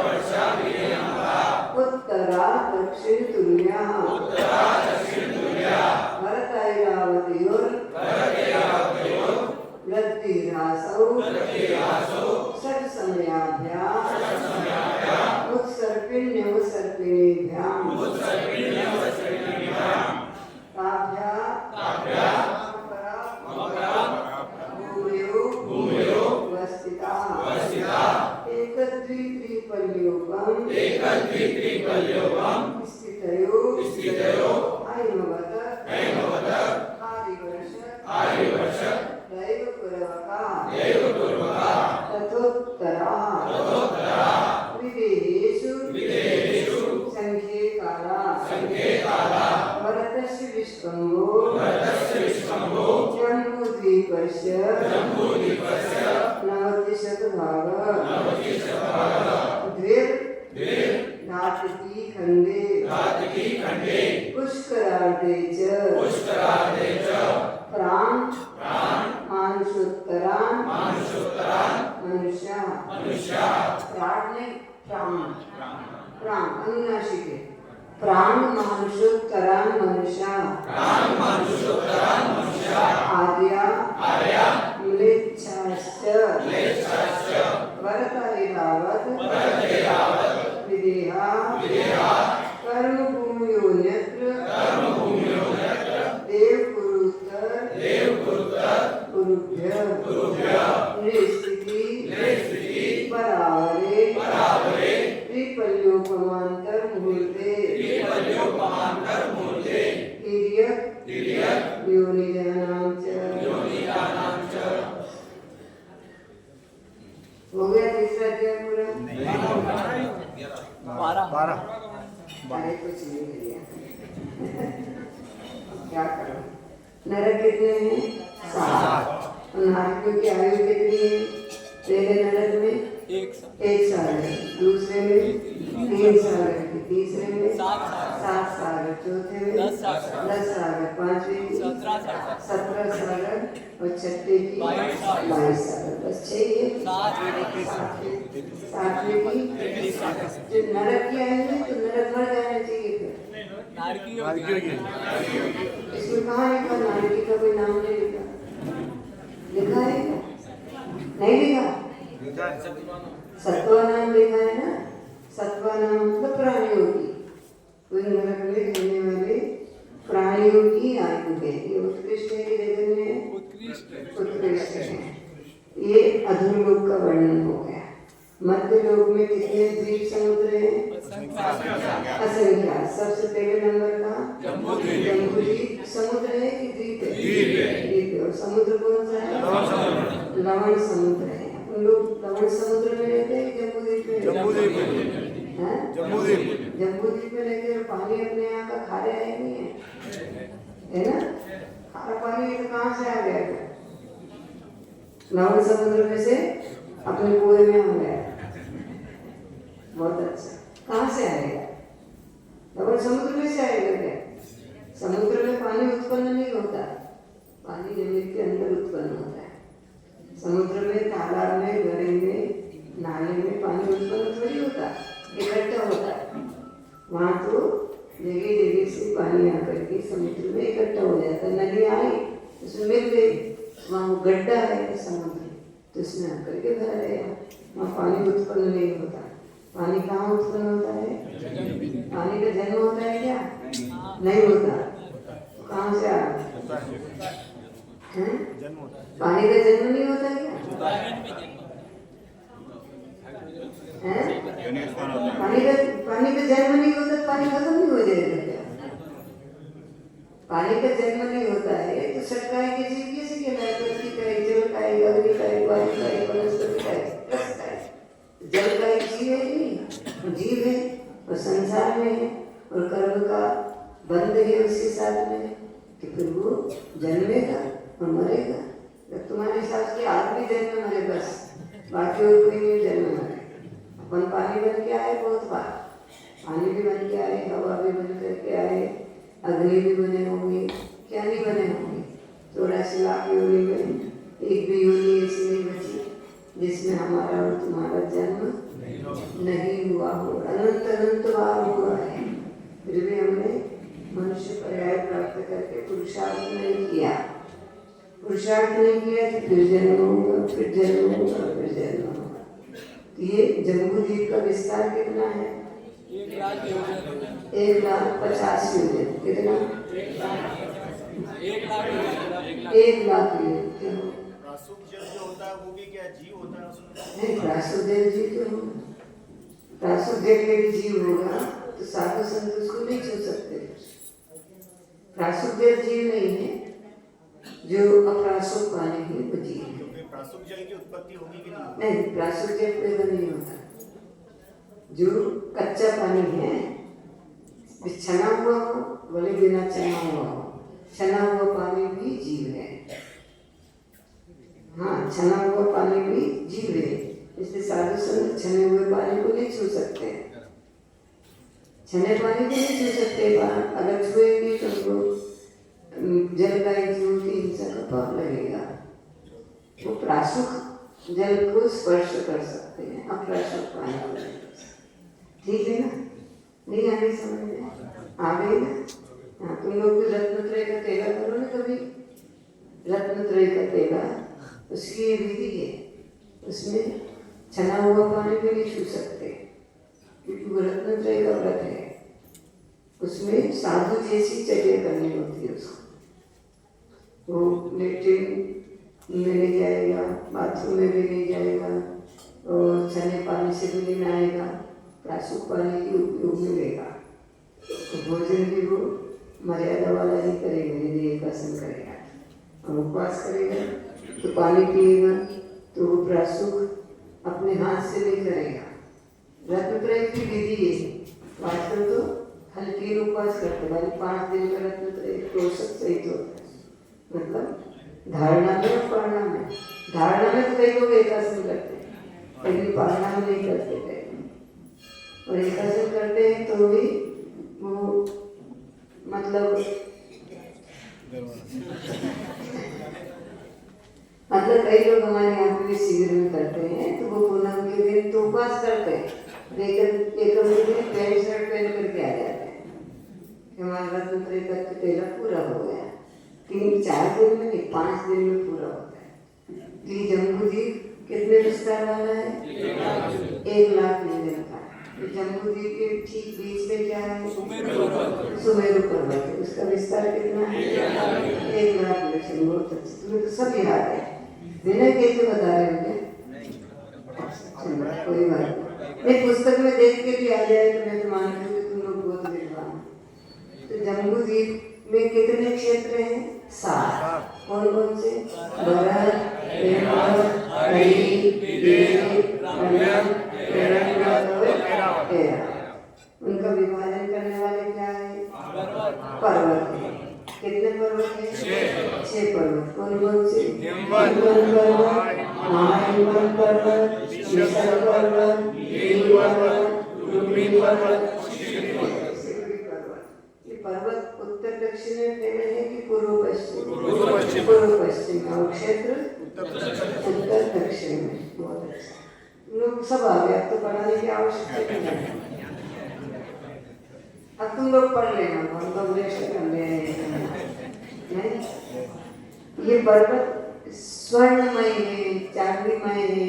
वर्षा उत्तरा दक्षिण तुर्या भरतैरावतयोर लब्धिरासौ सत्समयाभ्यां उत्सर्पिण्यवसर्पिणीभ्यां भूमयो वस्थिताः एकद्वित्रिपल्योपम स्थितयो ऐमवत आदिवर्ष दैवपूर्वका तथोत्तरा विदेहेषु संख्येकाला भरतस्य विश्वम्भो जम्बूद्वीपस्य नवतिशतभाग धातकी खंडे पुष्करार्धे च प्राण मानुषोत्तरान् मनुष्या प्राण अनुनासिक है प्राण मानुषोत्तरान् मनुष्या आर्या म्लेच्छाश्च वरतैरावत विदेहा कर्मभूम्योऽन्यत्र देवपुरुतर नृस्थिति परावरे त्रिपल्योपमान्तर मुहूर्ते तिर्यक् योनिजानां च। हो गया तीसरा अध्याय पूरा? 12 कुछ नहीं किया। क्या करो? नरक कितने हैं? 7। नारकियों की आयु कितनी है? पहले नरक में 1 साल है, दूसरे में 3 साल है, तीसरे में 7 साल है, चौथे में 10 साल है, पांचवे में 17 साल है और छठे की 22 साल। बस 6 है। सातवें की जो नरक की आयु है तो नरक मर जाना चाहिए। फिर इसमें कहाँ लिखा? नारकी का कोई नाम नहीं लिखा। लिखा है क्या? नहीं लिखा। सत्वा नाम लिखा है ना। सत्वा नाम मतलब प्राणियों की, कोई नरक में रहने वाले प्राणियों की आयु है। ये उत्कृष्ट है कि जगत में उत्कृष्ट है। ये अधोलोक का वर्णन हो गया। मध्य लोक में कितने द्वीप समुद्र हैं? असंख्यात। सबसे पहले नंबर का जम्बूद्वीप समुद्र है कि द्वीप है? द्वीप है। और समुद्र कौन सा है? लवण समुद्र है। उन लोग लवण समुद्र में रहते हैं, जम्बूद्वीप में? जम्बूद्वीप में रहते हैं। पानी अपने यहाँ का खारा है नहीं है ना? खारा पानी तो कहाँ से आ गया? लवण समुद्र में से अपने कुएं में आ गया। बहुत अच्छा। कहाँ से आएगा? लवण समुद्र में से आएगा क्या? समुद्र में पानी उत्पन्न नहीं होता, पानी जमीन के अंदर उत्पन्न होता है। समुद्र में, तालाब में, गड्ढे में, नाले में पानी उत्पन्न थोड़ी होता, इकट्ठा होता है। वहाँ तो जगह जगह से पानी आकर के समुद्र में इकट्ठा हो जाता है। नदी आई उसमें मिल गई, वहाँ गड्ढा है समुद्र, तो उसमें आकर के भरा गया। वहाँ पानी उत्पन्न नहीं होता। पानी कहाँ उत्पन्न होता है? पानी का जन्म होता है क्या? नहीं होता। तो कहाँ से आ रहा है? पानी का जन्म नहीं होता क्या? पानी का जन्म नहीं होता, पानी खत्म नहीं हो जाएगा क्या? पानी का जन्म नहीं होता है तो सटकाए के जीव कैसे कहलाए? पृथ्वी का एक, जल का एक, अग्नि का एक, वायु का एक, वनस्पति का एक। जल का एक जीव है नहीं, जीव है और संसार में है और कर्म का बंध है उसके साथ में, कि फिर वो जन्मेगा और मरेगा। जब तुम्हारे हिसाब से आदमी जन्म मरे बस, बाकी और कोई नहीं जन्म मरे। अपन पानी बन के आए बहुत बार, पानी भी बन के आए, हवा भी बन करके आए, अग्नि भी बने होंगे, क्या नहीं बने होंगे। 84 लाख योनि में एक भी योनि ऐसी नहीं बची जिसमें हमारा और तुम्हारा जन्म नहीं हुआ हो। अनंत अनंत बार हुआ है। पुरुषार्थ नहीं किया तो फिर जन्म होगा, फिर जन्म होगा, फिर जन्म होगा। तो ये जम्बूद्वीप का विस्तार कितना है? 1,50,000 योजन। कितना? 1,00,000 योजन। प्रासुप जल जो होता है वो भी क्या जीव होता है उसमें? नहीं, प्रासुप जल जीव क्यों होगा? प्रासुप जल यदि जीव होगा तो साधु संत उसको नहीं छू सकते। प्रासुप जल जीव नहीं है, जो अप्रासुप पानी है वो जीव है। तो फिर प्रासुप जल की उत्पत्ति होगी कि नहीं? नहीं, प्रासुप जल पैदा नहीं होता। जो कच्चा पानी है, छना हुआ हो भले बिना चना हुआ हो, छना हुआ पानी भी जीव है। हाँ, छना हुआ पानी भी जीव है। इसलिए साधु संत छने हुए पानी को नहीं छू सकते। छने पानी को नहीं छू सकते। अगर छुएंगे तो उनको जल का जीव की हिंसा का पाप लगेगा। वो प्रासुक जल को स्पर्श कर सकते हैं, अप्रासुक पानी को नहीं कर सकते। ठीक है ना? नहीं आ गई समझ में? आ गई ना? हाँ, तुम लोग भी रत्नत्रय का तेगा करो ना कभी। रत्नत्रय का तेगा, उसकी ये विधि है। उसमें छना हुआ पानी भी नहीं छू सकते, क्योंकि वो रत्नत्रय का व्रत है। उसमें साधु जैसी चर्या करनी होती है उसको। वो लेट्रिन में नहीं जाएगा, बाथरूम में भी नहीं जाएगा, और छने पानी से भी नहीं नहाएगा, प्रासुक पानी की उपयोग में लेगा। तो भोजन भी वो मर्यादा वाला ही करेगा। यदि एक आसन करेगा और उपवास करेगा तो पानी पिएगा, तो वो प्रासुक अपने हाथ से नहीं करेगा। रत्नत्रय की विधि है। आजकल तो हल्की उपवास करते हैं, 5 दिन का रत्नत्रय पोषक सहित होता है। मतलब धारणा में और पारणा में। धारणा में तो कई लोग एक आसन करते हैं, लेकिन पारणा में नहीं करते थे। और एक आसन करते हैं तो भी वो मतलब कई लोग हमारे यहाँ पे भी शिविर में करते हैं, तो वो पूनम के दिन तो उपवास करते हैं, लेकिन एक पैंट शर्ट पहन करके आ जाते हैं कि हमारा रत्नत्रय का तेला पूरा हो गया। 3-4 दिन में नहीं, 5 दिन में पूरा होता है। तो ये जम्बूद्वीप कितने विस्तार वाला है? 1,00,000 योजन का। जम्बूद्वीप के ठीक बीच में क्या है? सुमेरु पर्वत है। उसका विस्तार कितना है? 1,00,000 योजन। बहुत अच्छा, तुम्हें तो सब याद है। बिना कैसे बता रहे होंगे? कोई बात नहीं, पुस्तक में देख के भी आ जाए तो मैं तो मानती हूँ कि तुम लोग बहुत विद्वान हो। तो जम्बूद्वीप में कितने क्षेत्र हैं? 7। कौन कौन से? भरत, हेमवत, हरि, देव, रमण, उनका विभाजन करने वाले क्या है? पर्वत है। कितने पर्वत है? 6 पर्वत। कौन कौन से? हिमवत पर्वत, महाहिमवत पर्वत, विशाल पर्वत, नील पर्वत, लुम्बिनी पर्वत, शिखरी पर्वत। ये पर्वत उत्तर दक्षिण में फैले हैं कि पूर्व पश्चिम? पूर्व पश्चिम। और क्षेत्र उत्तर दक्षिण में। बहुत अच्छा, लोग सब आ गए। अब तो पढ़ाने की आवश्यकता नहीं है। अब तुम लोग पढ़ लेना, हम लोग कर ले नहीं। ये पर्वत स्वर्णमय है, चांदीमय है,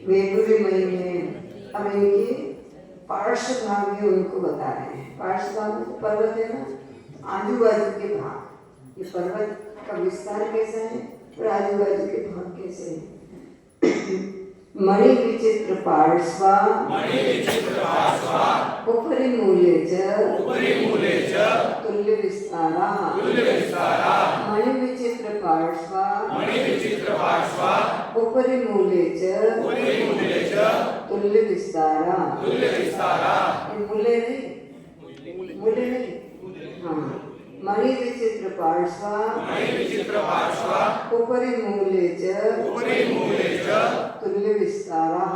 वैभवीमय है। अब इनके पार्श्व भाग भी उनको बता रहे हैं। पार्श्व भाग में पर्वत है ना, आजू बाजू के भाग। ये पर्वत का विस्तार कैसा है और आजू बाजू के भाग कैसे है? मणि विचित्र पार्श्वा, उपरि मूले च तुल्य विस्तारा। मणि विचित्र पार्श्वा, उपरि मूले च तुल्य विस्तारा। मूले नहीं, मूले नहीं। हाँ, मणि विचित्र पार्श्वा, उपरि मूले च तुल्य विस्तारा।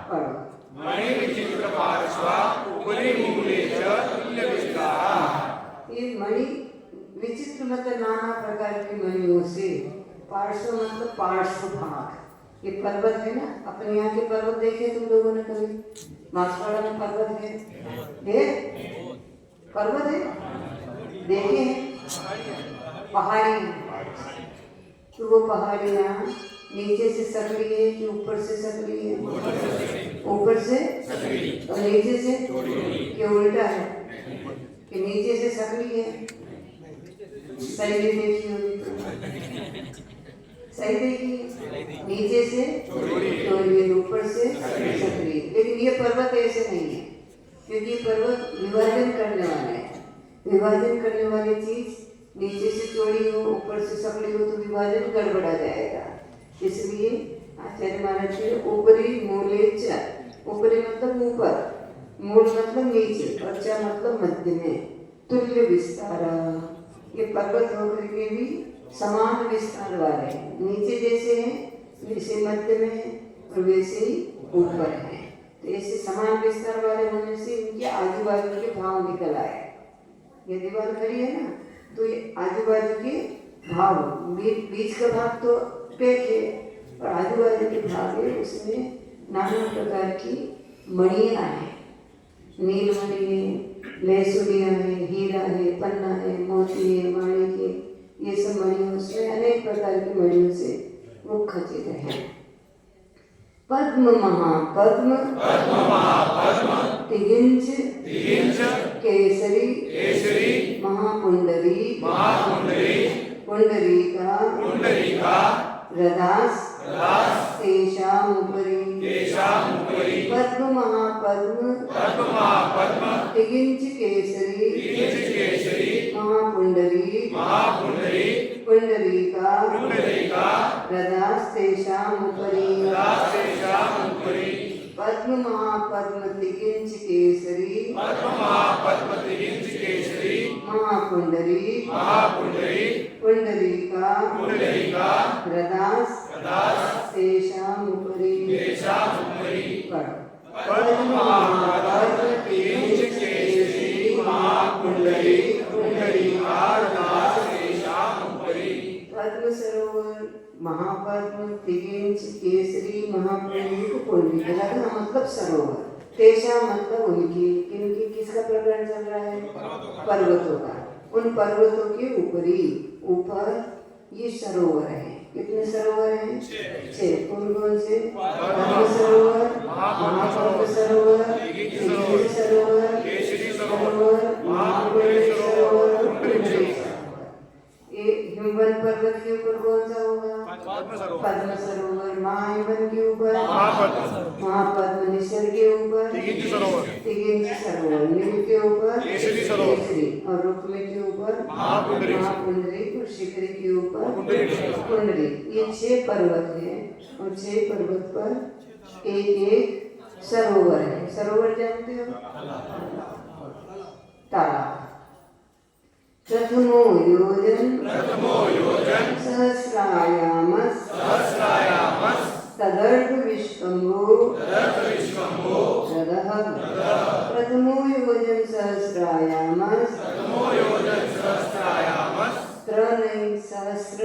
पढ़ो। मणि विचित्र पार्श्वा, उपरि मूले च तुल्य विस्तारा। ये मणि विचित्र मतलब नाना प्रकार की मणियों से, पार्श्व मतलब पार्श्व भाग। ये पर्वत है ना, अपने यहाँ के पर्वत देखे तुम लोगों ने कभी? बांसवाड़ा में पर्वत है? पर्वत है, देखे हैं? पहाड़ी तो वो पहाड़ियाँ नीचे से सकड़ी है कि ऊपर से सकड़ी है? ऊपर से और नीचे से कि उल्टा है कि नीचे से सकड़ी है? सही देखी होगी तो सही देखी, नीचे से चौड़ी ऊपर से सकड़ी। लेकिन ये पर्वत ऐसे नहीं है, क्योंकि पर्वत विभाजन करने वाले हैं। विभाजन करने वाली चीज नीचे से चौड़ी हो ऊपर से सकड़ी हो तो विभाजन गड़बड़ा जाएगा। इसलिए आचार्य महाराज के ऊपरी मूले च, ऊपरी मतलब ऊपर, मूल मतलब नीचे और च मतलब मध्य में, तुल्य विस्तार। ये पर्वत होकर के भी समान विस्तार वाले हैं, नीचे जैसे हैं वैसे मध्य में है और वैसे ही ऊपर है। तो ऐसे समान विस्तार वाले होने से इनके आजू बाजू के भाव निकल आए। ये दीवार खड़ी है ना, तो ये आजू बाजू के भाव, बीच का भाग तो पेट है और आजू बाजू के भाग है, उसमें नाना प्रकार की मणियाँ हैं। नीलमणि है, लहसुनिया है, हीरा है, पन्ना है, मोती है, माणिक है, ये सब मणियों से अनेक प्रकार की मणियों से वो खचित है। पद्म महापद्म तिगिंच केसरी महापुंडरी पुंडरीका रदास तेषामुपरि पद्म महापद्म तिगिंच केसरी महापुंडरी पुंडरीका रदास तेषामुपरि पद्म महापद्म तिगिंच केसरी महापुंडरी पुंडरीका रदास तेषामुपरि पद्म महापद्म तिगिंच केसरी महापुंडरी पुंडरीका रदास तेषामुपरि। पद्म सरोवर महापद्म तिगिंच केसरी महापुंडरी पुंडरी का मतलब सरोवर, तेषा मतलब उनकी, किनकी, किसका प्रकरण चल रहा है? पर्वतों का। उन पर्वतों के ऊपर ये सरोवर है। कितने सरोवर हैं? 6। कौन से? पद्म सरोवर, महापद्म सरोवर, तिगिंच सरोवर, केसरी सरोवर, महापुंडरी सरोवर, पुंडरी सरोवर। ये हिमवन पर्वत के ऊपर कौन सा होगा? पद्म सरोवर। महाहिमवन के ऊपर महापद्म। निसर के ऊपर तिगिंच सरोवर। नील के ऊपर केसरी और रुक्म के ऊपर महापुंडरी और शिखरी के ऊपर पुंडरी। ये 6 पर्वत है और 6 पर्वत पर एक एक सरोवर है। सरोवर जानते हो? तालाब। प्रथमो योजन सहस्रायामस् तदर्थ विश्वम्भो रदः। प्रथमो योजन सहस्रायामस् नहीं सहस्र।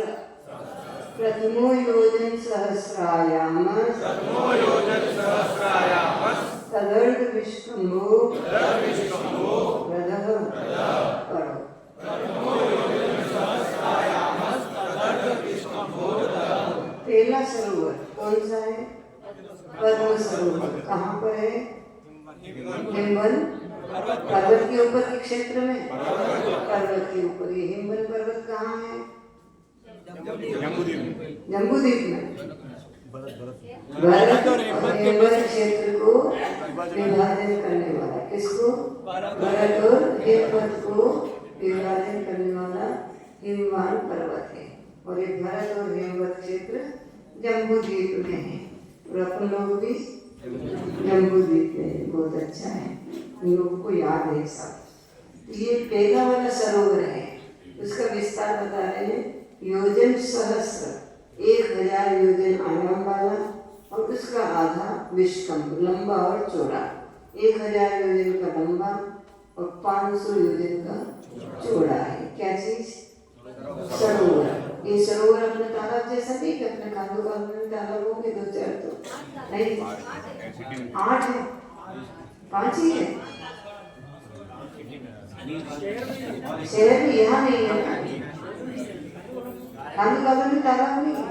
प्रथमो योजन सहस्रायामस् तदर्थ विश्वम्भो रदः। पढ़ो। पहला सरोवर कौन सा है? पद्म सरोवर। कहाँ पर है? हिमवन पर्वत के ऊपर के क्षेत्र में, पर्वत के ऊपर। ये हिमवन पर्वत कहाँ है? जम्बूद्वीप में। भारत और हिमवन क्षेत्र को विभाजन करने वाला, किसको? भारत और हेमवत को विभाजन करने वाला हिमवान पर्वत है। और ये भारत और हेमवत क्षेत्र जम्बूद्वीप में है और अपन लोग भी जम्बूद्वीप में। बहुत अच्छा है, इन लोगों को याद है सब। ये पहला वाला सरोवर है, उसका विस्तार बता रहे हैं। योजन सहस्र, 1000 योजन आयाम वाला और उसका आधा विश्वकंभ, लंबा और चौड़ा। 1000 योजन का लंबा और 500 योजन का चौड़ा है। क्या चीज? सरोवर। ये सरोवर अपने तालाब जैसा नहीं कि अपने खानों का तालाब हो गए 2-4 तो नहीं, 8 है, 5 ही है। शहर में यहाँ नहीं है ना, खाने वालों में तालाब नहीं है।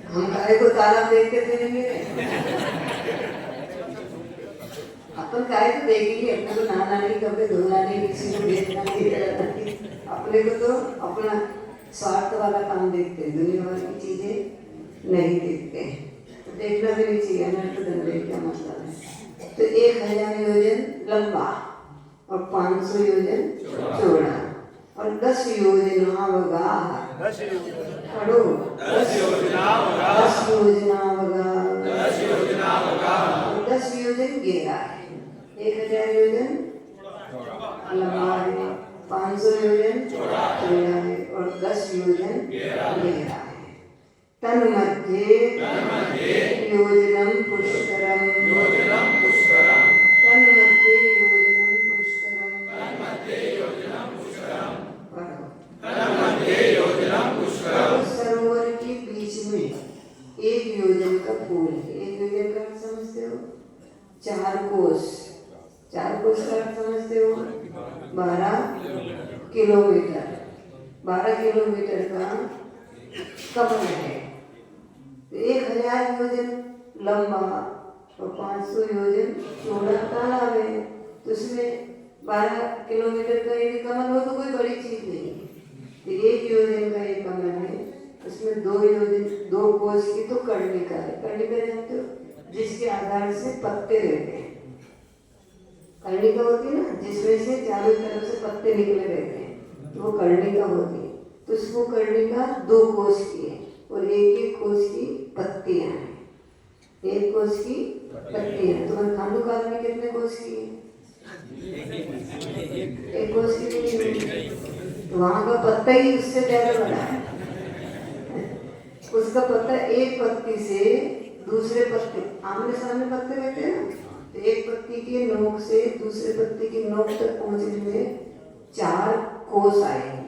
हम काय को तालाब देख के फिरेंगे? अपन काय को देखेंगे? अपने को नहाना नहीं, कपड़े धोना नहीं, किसी को देखना नहीं, अपने को तो अपना स्वार्थ वाला काम देखते हैं, दुनिया वाली की चीजें नहीं देखते हैं। तो देखना भी नहीं चाहिए ना, तो धंधे क्या मतलब है। तो 1000 योजन लंबा और 500 योजन चौड़ा और 10 योजना वगाह। पढ़ो 10 योजना वगाह। 10 योजना वगाह। 10 योजना वगाह। 10 योजन गहरा है। 1000 योजन लंबा है, 500 योजन चौड़ा है और 10 योजन गहरा है। तन्मध्ये योजनम पुष्करम। योजनम पुष्करम। तन्मध्ये योजनम पुष्करम। तन्मध्ये योजनम पुष्करम। पढ़ो। तन्मध्ये योजनम पुष्करम। उस सरोवर के बीच में 1 योजन का फूल है। 1 योजन का अर्थ समझते हो? 4 कोस। 4 कोस का अर्थ समझते हो? 12 किलोमीटर। 12 किलोमीटर का कमल है। 1000 योजन लंबा और 500 योजन चौड़ा तालाब है। तो उसमें 12 किलोमीटर का यदि कमल हो तो कोई बड़ी चीज नहीं है। तो 1 योजन का एक कमल है, उसमें 2 योजन 2 कोस की तो कर्णिका है। कर्णिका जानते हो? जिसके आधार से पत्ते रहते हैं। कर्णिका होती है ना, जिसमें से चारों तरफ से पत्ते निकले रहते हैं, तो वो कर्णिका होती है। तो उसको कर्णिका 2 कोस की है और 1-1 कोस की पत्तियां हैं। 1 कोस की पत्तियां। तुम्हारे खांडूकाल में कितने कोस की है? 1 कोस की नहीं। तो वहां का पत्ता ही उससे ज्यादा बड़ा है। उसका पत्ता एक पत्ती से दूसरे पत्ते, आमने सामने पत्ते रहते हैं ना, तो एक पत्ती के नोक से दूसरे पत्ती की नोक तक पहुंचने में 4 कोस आएंगे।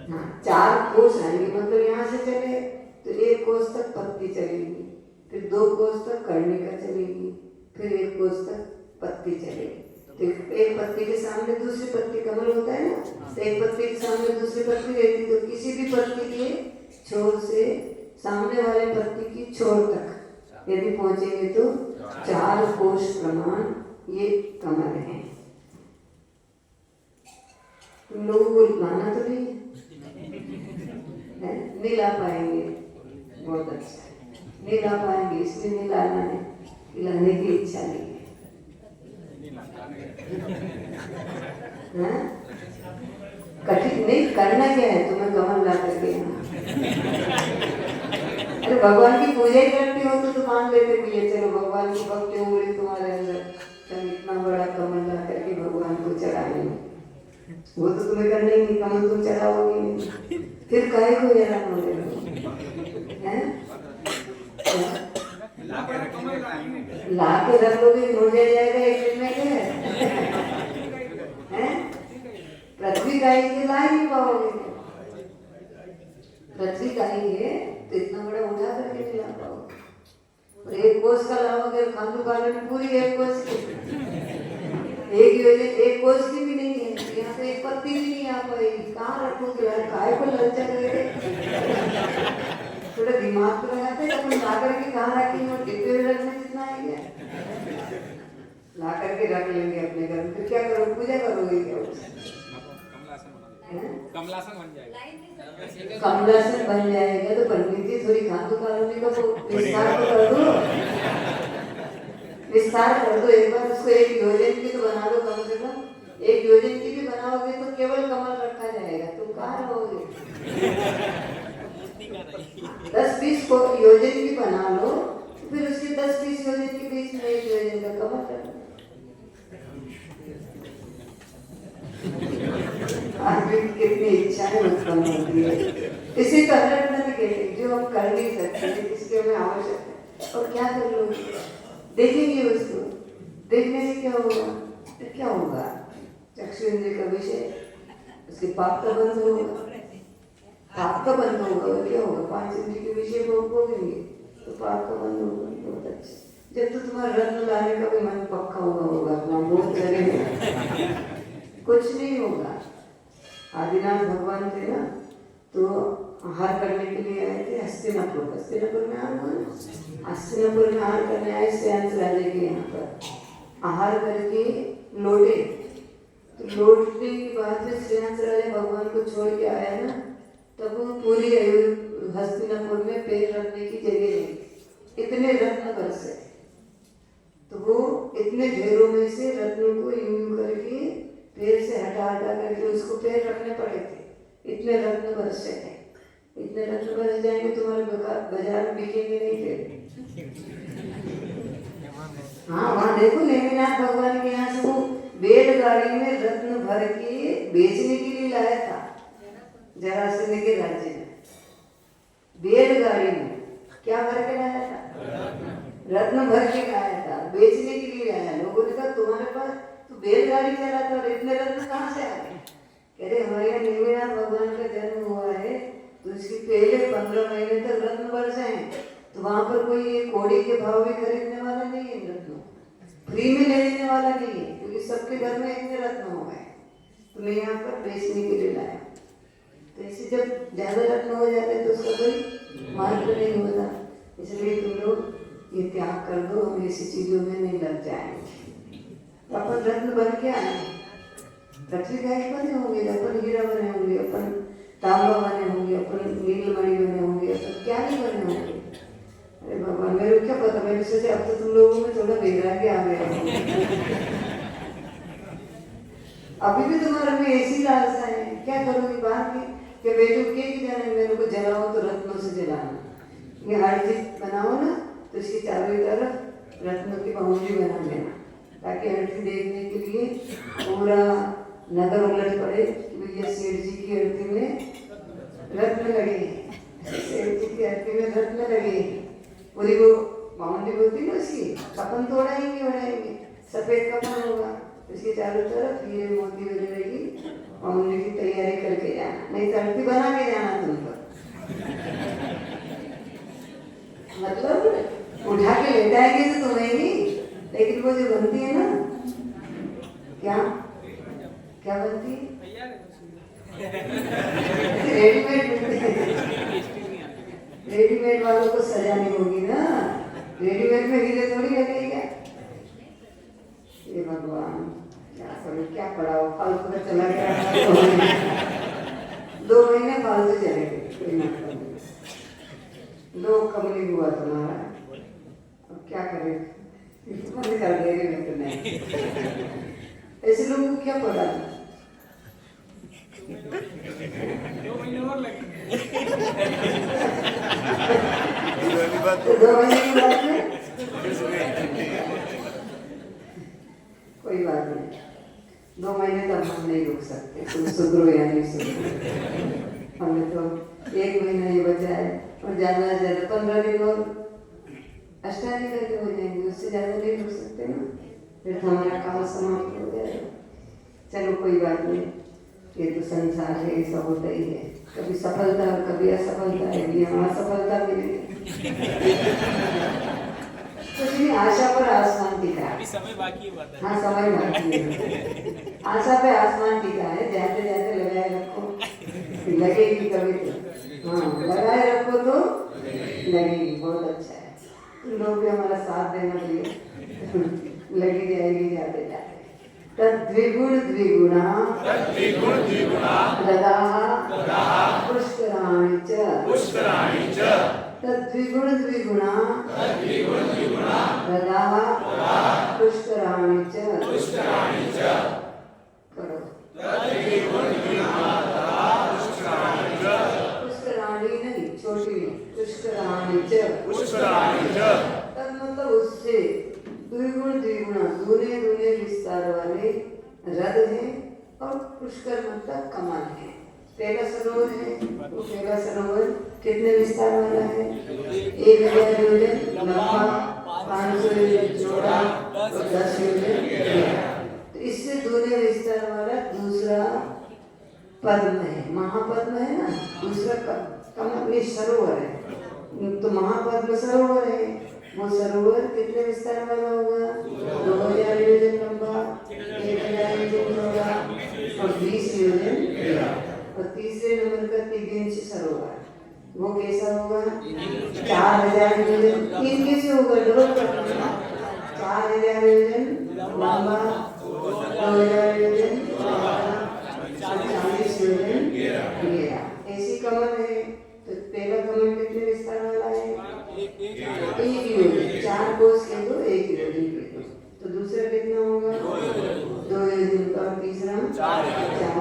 हाँ, 4 कोस आएंगे। मतलब यहाँ से चले तो 1 कोस तक पत्ती चलेगी, फिर 2 कोस तक कर्णिका चलेगी, फिर 1 कोस तक पत्ती चलेगी। तो एक पत्ती के सामने दूसरी पत्ती, कमल होता है ना, तो एक पत्ती के सामने दूसरी पत्ती रहती। तो किसी भी पत्ती के छोर से सामने वाले पत्ती की छोर तक यदि पहुंचेंगे तो 4 कोस प्रमाण ये कमल है। तुम लोगों को लाना तो नहीं ला पाएंगे। बहुत अच्छा, नहीं ला पाएंगे, इसलिए नहीं लाना है, लाने की इच्छा नहीं है। कठिन नहीं, करना क्या है तुम्हें? कमल ला करके अरे भगवान की पूजा ही करते हो तो मान लेते भैया, चलो भगवान की भक्ति हो गई तुम्हारे अंदर, तुम इतना बड़ा कमल ला करके भगवान को चढ़ाएंगे। वो तो तुम्हें करना ही नहीं, कमल तुम चढ़ाओगे नहीं, फिर काहे को हैरान हो रहे हो? ला के रख लोगे, हो जाएगा एक दिन में। क्या पृथ्वी खाएंगे, ला ही नहीं पाओगे। पृथ्वी खाएंगे तो इतना बड़ा उठा करके नहीं ला पाओगे। और 1 कोस का लाओगे, खांडू काले में पूरी 1 कोस की, 1 योजन 1 कोस की भी नहीं है। यहाँ पे 1 पत्ती भी नहीं आ पाएगी। कहाँ रखोगे? काय को लज्जा करेंगे? थोड़ा दिमाग तो लगाते हैं, अपन ला करके कहाँ रखेंगे? और डिब्बे में रखना जितना आएगा ला करके रख लेंगे अपने घर में। फिर क्या करो? पूजा करोगे क्या? कमलासन बन जाएगा। कमलासन बन जाएगा तो पंडित जी थोड़ी खांडू कॉलोनी का विस्तार तो कर दो, विस्तार कर दो। एक बार उसको 1 योजन की तो बना दो, कम से कम 1 योजन की भी बनाओगे तो केवल कमल रखा जाएगा, तुम कहाँ रहोगे? 10-20 को योजन की बना लो, फिर उसके 10-20 योजन के बीच में 1 योजन का कमल रखो। आदमी की कितनी इच्छाएं उत्पन्न होती है। इसी तो अनंत कहते हैं, जो हम कर नहीं सकते, जिसके हमें आवश्यकता है। और क्या कर लोगे? देखेंगे उसको, देखने से क्या होगा? तो क्या होगा? चक्षु इंद्रिय का विषय, उसके पाप का बंद होगा, पाप का बंद होगा। और क्या होगा? 5 इंद्रिय के विषय को भोगेंगे तो पाप का बंद होगा। बहुत अच्छा। जब तो तुम्हारा रत्न लाने का भी मन पक्का हुआ होगा, अपना बहुत करेंगे कुछ नहीं होगा। आदिनाथ भगवान थे ना, तो आहार करने के लिए आए थे हस्तिनापुर में आहार हुआ ना, हस्तिनापुर में आहार करने आए श्रेयांश राजा के यहाँ पर आहार करके लौटे। तो लौटने के बाद में श्रेयांश राजा भगवान को छोड़ के आया ना, तब वो पूरी हस्तिनापुर में पैर रखने की जगह नहीं, इतने रत्न बरसे। तो वो इतने ढेरों में से रत्नों को यूं करके पैर से हटा करके उसको पैर रखने पड़े थे, इतने रत्न बरसे थे। इतने रत्न बरस जाएंगे तुम्हारे बाजार में बिकेंगे नहीं फिर। हाँ, वहाँ देखो नेमिनाथ भगवान के यहाँ से वो बैलगाड़ी में रत्न भर के बेचने के लिए लाया था जरासंध के राज्य में। बैलगाड़ी में क्या भर के लाया था? रत्न भर के लाया था, बेचने के लिए आया। लोगों ने कहा तुम्हारे पास तो बैलगाड़ी चलाता और इतने रत्न कहाँ से आ गए? कह रहे हमारे यहाँ नेमिनाथ भगवान का जन्म हुआ है, तो इसके पहले 15 महीने तक रत्न बरसे हैं। तो वहां पर कोई ये कौड़ी के भाव भी खरीदने वाला नहीं है, रत्नों फ्री में ले लेने वाला नहीं है, क्योंकि सबके घर में इतने रत्न हो गए। तो मैं यहाँ पर बेचने के लिए लाया। तो इससे जब ज्यादा रत्न हो जाते तो उसका कोई मार्ग नहीं होता। इसलिए तुम लोग ये त्याग कर दो, हम ऐसी चीजों में नहीं लग जाएंगे। तो अपन रत्न बन के आए, पृथ्वी गाय बने होंगे, अपन हीरा बने होंगे, अपन तांबा बने होंगे, अपन नीलमणि बने होंगे, अपन क्या नहीं बने होंगे। अरे भगवान, मेरे को क्या पता, मैंने सोचा अब तो तुम लोगों में थोड़ा वैराग्य आ गया। अभी भी तुम्हारा में ऐसी लालसा है, क्या करोगी बाहर की कि बेटे के जाने मेरे को जलाओ तो रत्नों से जलाना। ये हर चीज बनाओ ना, तो इसकी चारों तरफ रत्नों की बाउंड्री बना लेना, ताकि हर चीज देखने के लिए पूरा नगर उलट पड़े कि भैया सेठ जी की अर्थी में रत्न लगे, सेठ जी की अर्थी में रत्न लगे। पूरी वो बाउंड्री होती ना उसकी, कपन तो उड़ाएंगे, सफेद कपन होगा, इसके चारों तरफ हीरे मोती वगैरह की बाउंड्री की तैयारी करके जाना, नहीं तो अर्थी बना के जाना तुम पर। मतलब उठा के लेटाएंगे तो तुम्हें ही, लेकिन वो जो बनती है ना, क्या क्या बनती है? रेडीमेड वालों को सजानी होगी ना, रेडीमेड में हीरे थोड़ी लगेगा। ये भगवान क्या करूं, क्या पढ़ाओ, फालतू में चला गया। 2 महीने फालतू चले गए, कोई मतलब नहीं। 2 कम नहीं हुआ तुम्हारा, अब क्या करें, बंद कर देंगे। मैं तो नहीं, ऐसे लोगों को क्या पढ़ा? 2 महीने और लगेंगे। 2 महीने की बात में कोई बात नहीं, 2 महीने तक हम नहीं रुक सकते, तुम सुधरो या नहीं सुधरो। हमें तो 1 महीना ही बचा है, और ज्यादा से ज्यादा 15 दिन और अष्टांगी करके हो जाएंगे, उससे ज्यादा नहीं रुक सकते ना, फिर तो हमारा काम समाप्त हो जाएगा। चलो कोई बात नहीं, ये तो संसार है, ऐसा होता ही है, कभी सफलता और कभी असफलता है, भी हमारा सफलता मिलेगी। कुछ नहीं, आशा पर आसमान टिका है। समय बाकी है। हाँ, समय बाकी है, आशा पे आसमान टिका है। जाते जाते लगाए रखो, लगेगी कभी तो। हाँ, लगाए रखो तो लगेगी, बहुत अच्छा है। तुम लोग भी हमारा साथ देना चाहिए, लगी जाएगी जाते जाते। तद्विगुण द्विगुणा ददाः पुष्कराणि च तद्विगुण द्विगुणा ददाः पुष्कराणि च। करो पुष्कराणि नहीं, छोटी पुष्कराणि च। तद मतलब उससे द्विगुण द्विगुणा, दूने दूने विस्तार वाले रथ है, और पुष्कर मतलब कमान है। पहला सरोवर है, वो पहला सरोवर कितने विस्तार वाला है? 1000 योजन लंबा, 500 योजन चौड़ा और 10 योजन गहरा। तो इससे दूने विस्तार वाला दूसरा पद्म है, महापद्म है ना, दूसरा कमल सरोवर है। तो महापद्म सरोवर है, वो सरोवर कितने विस्तार वाला होगा? 2000 योजन लंबा, 1000 योजन चौड़ा और तीसरे नंबर का तिबिंच सरोवर, वो कैसा होगा? 4000 योजन। 3 कैसे होगा? डबल करना। 4000 योजन लंबा, 2000 योजन चौड़ा, 40 योजन गहरा। ऐसी कमल है। तो पहला कमल कितने विस्तार वाला है? 1 योजन। 4 कोस के दो, 1 योजन के दो। तो दूसरा कितना होगा? 2 योजन का। और तीसरा 4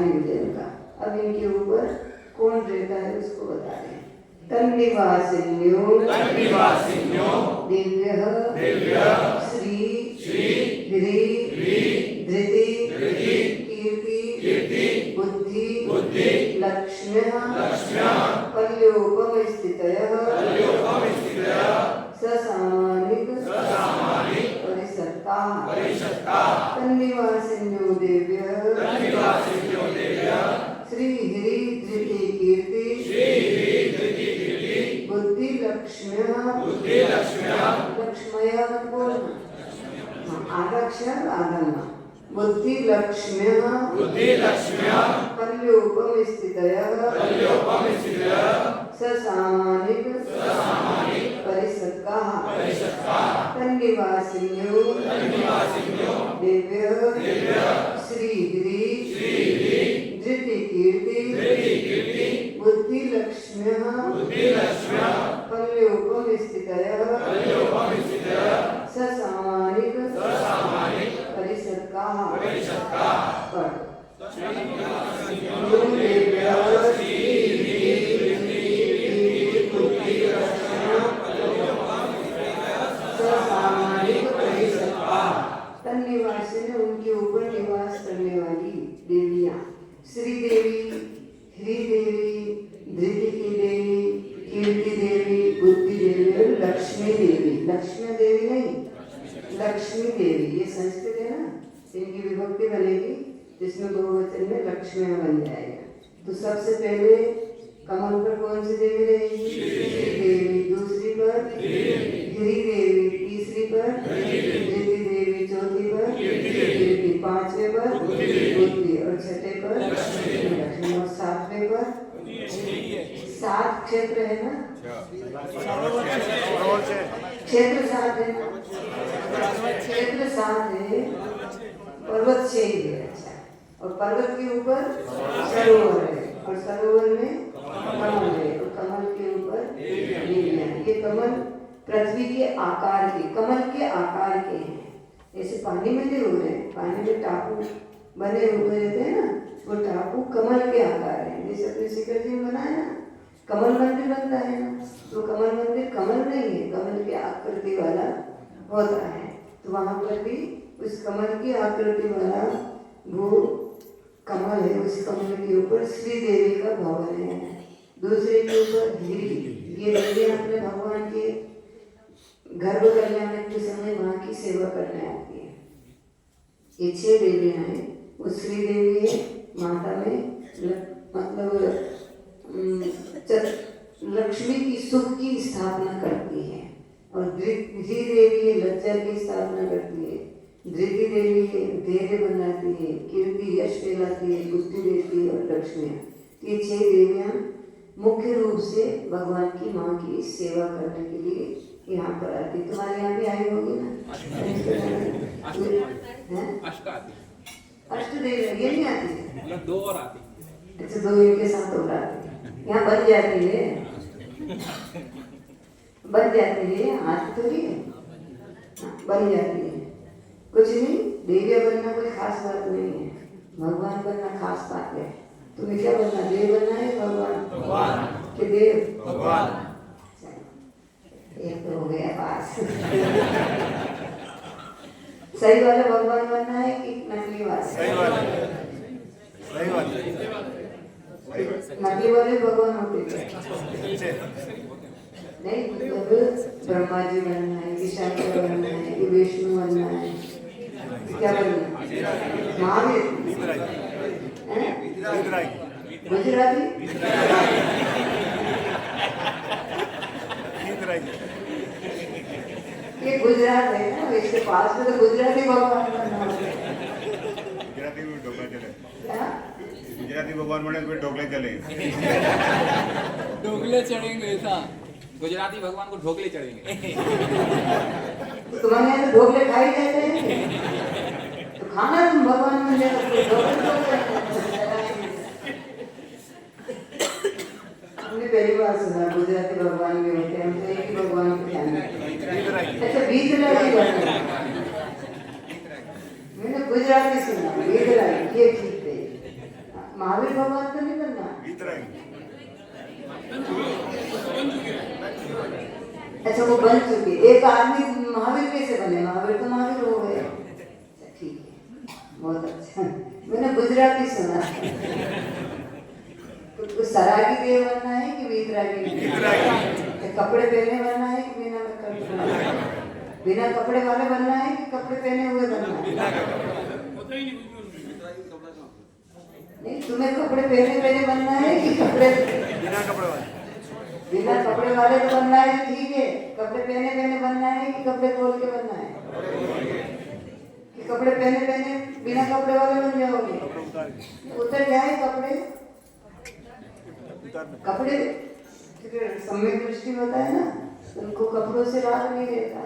योजन का। अब इनके ऊपर कौन रहता है उसको बता रहे हैं। तन्निवासिन्यो दिव्यः श्री गिरि धृति कीर्ति बुद्धि लक्ष्म्यः पल्योपमस्थितयः ससामानिक परिसत्ताः तन्निवासिन्यो दिव्यः श्री गिरि धृति कीर्ति बुद्धि लक्ष्म्यः मत बोलना। आधा अक्षर आधा ना। बुद्धि लक्ष्म्यः पर्योपमस्थितयः ससामानिक परिसत्ताः तन्निवासिन्यो दिव्यः श्री गिरि धृति कीर्ति बुद्धि लक्ष्म्यः पर्योपमस्थितयः ससामानिक परिसत्ताः तन्निवासी ने उनके ऊपर निवास करने वाली देवियां श्री देवी, ह्री देवी, धृति की देवी, कीर्ति देवी, बुद्धि देवी और लक्ष्मी देवी। लक्ष्मी देवी नहीं, लक्ष्मी देवी। ये संस्कृत है ना, इनकी विभक्ति बनेगी जिसमें बहुवचन में लक्ष्मी बन जाएगा। तो सबसे पहले कमल पर कौन सी देवी रहेगी? श्री देवी। दूसरी पर गिरि देवी, तीसरी पर धृति देवी, चौथी पर कीर्ति, पांचवे पर बुद्धि और छठे पर लक्ष्मी और सातवें पर 7 क्षेत्र है ना, क्षेत्र 7 है ना, क्षेत्र 7 है, पर्वत 6 है। अच्छा, और पर्वत के ऊपर सरोवर है और सरोवर में कमल है और कमल के ऊपर देवियां। ये कमल पृथ्वी के आकार के, कमल के आकार के हैं। जैसे पानी में नहीं हो रहे, पानी में टापू बने हुए रहते हैं ना, वो टापू कमल के आकार है। जैसे अपने शिखर जी में बनाया ना, कमल मंदिर बनता है ना, तो कमल मंदिर कमल नहीं है, कमल की आकृति वाला होता है। तो वहां पर भी उस कमल की आकृति वाला वो कमल है, उस कमल के ऊपर श्री देवी का भवन है। दूसरे के ऊपर गिरि, ये देवियां अपने भगवान के गर्भ कल्याण के समय माँ की सेवा करने आती है। ये 6 देवियां हैं। वो श्री देवी है, माता में मतलब लक्ष्मी की सुख की स्थापना करती है। और धृति देवी लज्जा की स्थापना करती है। धृति देवी धैर्य बनाती है, कीर्ति यश फैलाती है, बुद्धि देती है और लक्ष्मी। ये 6 देवियां मुख्य रूप से भगवान की माँ की सेवा करने के लिए यहाँ पर आती। तुम्हारे यहाँ भी आई होगी ना? अष्ट देवी ये नहीं आती, 2 और आती। अच्छा, 2 इनके साथ हो आती है। यहाँ बन जाती है, बन जाती है, आती तो नहीं है, बन जाती है। कुछ नहीं, देविया बनना कोई खास बात नहीं है, भगवान बनना खास बात है। तुम्हें क्या बनना? देव बनना है भगवान के देव भगवान। एक तो हो गया पास। सही वाला भगवान बनना है कि नकली वाला? सही वाला। नकली वाले भगवान होते हैं नहीं, मतलब ब्रह्मा जी बनना है, विशाखा बनना है, कि विष्णु बनना है, क्या बनना? महावीर, गुजराती, ये गुजरात है ना, इसके पास में तो गुजराती भगवान बनना होता है। गुजराती में डोका चले। क्या? गुजराती भगवान म्हणे कोई ढोकले चलेंगे ढोकले चढ़ेंगे ऐसा गुजराती भगवान को ढोकले चढ़ेंगे तुम्हारे यहाँ तो ढोकले खाए जाते हैं तो खाना तुम भगवान में ले ढोकले हमने पहली बार सुना गुजराती भगवान भी होते हैं। हम तो एक ही भगवान को जानते हैं। अच्छा वीतरागी मैंने गुजराती सुना वीतरागी ये ठीक है। महावीर भगवान तो नहीं करना। अच्छा वो बन चुकी। एक आदमी महावीर कैसे बने? महावीर तो महावीर हो गए। ठीक है बहुत अच्छा। मैंने गुजराती सुना। तो सरागी देव बनना है कि वीतरागी? कपड़े पहने बनना है कि बिना कपड़े वाले बनना है कि कपड़े पहने हुए बनना है? नहीं तुम्हें कपड़े पहने बनना है कि कपड़े बिना कपड़े वाले तो बनना है ठीक है। कपड़े पहने बनना है कि कपड़े खोल के बनना है? कि कपड़े पहने बिना कपड़े वाले बन जाओगे? उतर जाए कपड़े सम्यक दृष्टि होता है ना, उनको कपड़ों से राग नहीं रहता